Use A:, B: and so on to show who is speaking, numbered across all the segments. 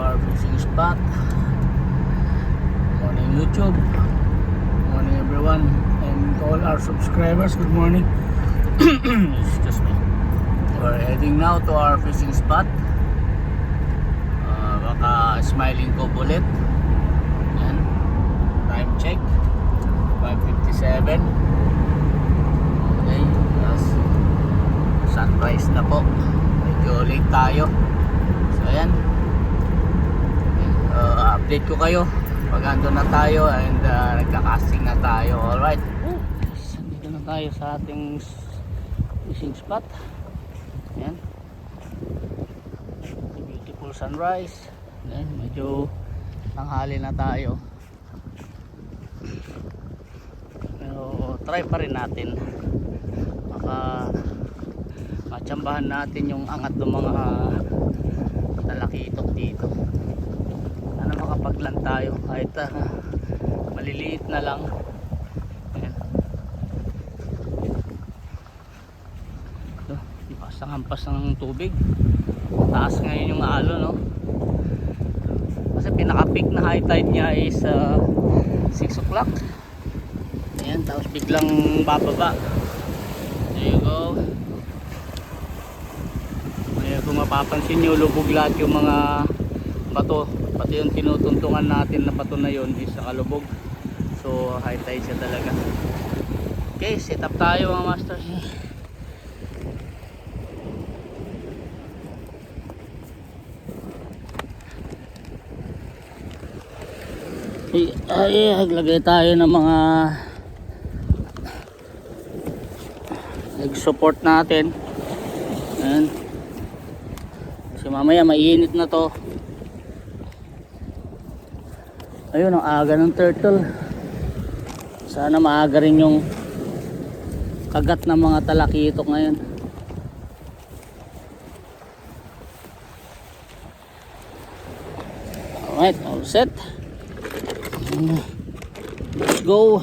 A: our fishing spot. Good morning YouTube. Good morning everyone, and to all our subscribers, good morning. Excuse me. We're heading now to our fishing spot. Baka Smiling Cove ulit. Yan. Time check 5:57. Okay, yes. Sunrise na po. Medyo late tayo. So ayan, update ko kayo pag ando na tayo and nagka-casting na tayo. Alright, dito na tayo sa ating fishing spot. Ayan, beautiful sunrise. Ayan, medyo tanghali na tayo, pero try pa rin natin. Matsambahan natin yung angat ng mga talakitok dito. Sana makapaglan tayo kahit maliliit na lang. Ayan. Ito, hampas ng tubig. Taas ngayon yung alo, no? Kasi pinaka-peak na high tide niya is 6 o'clock. Ayan, tapos biglang bababa. There you go. Kung mapapansin nyo, lubog lahat yung mga bato, pati yung tinutuntungan natin na bato na yun is nakalubog. So high tide siya talaga. Okay, set up tayo mga masters. Naglagay tayo ng mga leg support natin. Ayan, kasi mamaya mainit na to. Ayun, ang aga ng turtle. Sana maaga rin yung kagat ng mga talakitok ngayon. Alright, all set. Let's go.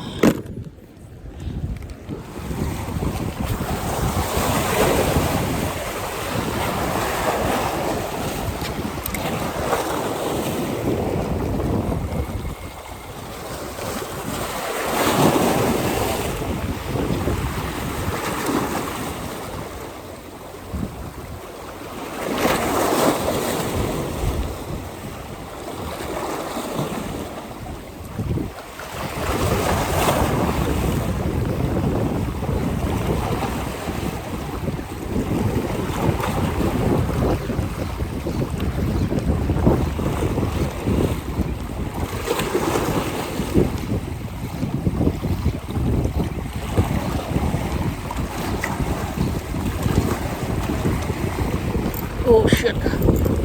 A: Oh shit.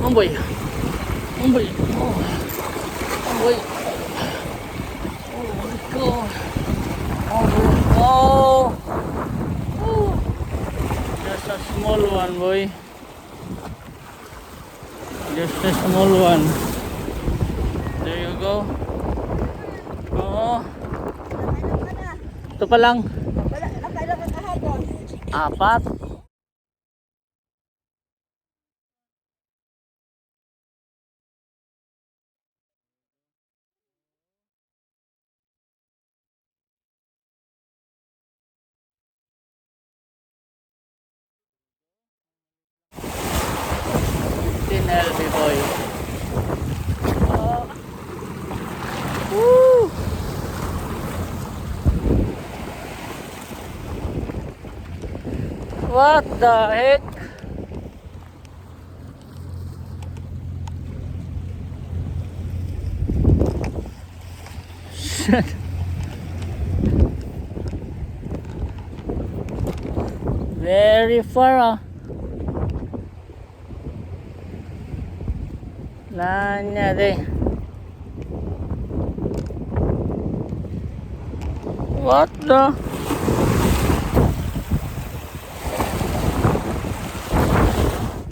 A: Oh boy. Oh boy. Oh. Oh boy. Oh my god. Oh boy. Oh. Oh. Just a small one, boy. Just a small one. There you go. Oh. Ito pa lang. Apat. LB boy. Woo! What the heck? Shit. Very far. Nanya deh. What the?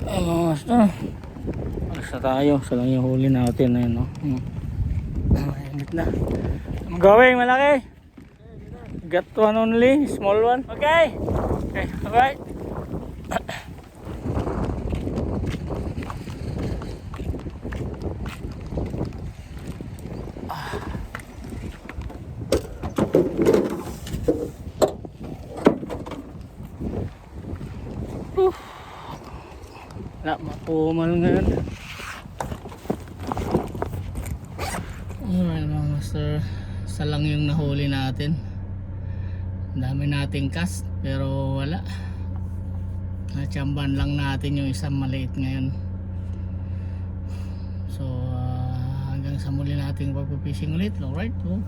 A: Basta. Basta tayo. Sa lang yung huli natin. Ayun, no? Mainit na. I'm going, malaki. Got one only. Small one. Okay. Okay. Alright. Wala, mapumal ngayon. Alright mga master, isa lang yung nahuli natin. Ang dami nating cast pero wala. Natsamban lang natin yung isang maliit ngayon. So hanggang sa muli nating pagpipishing ulit. Alright, oh.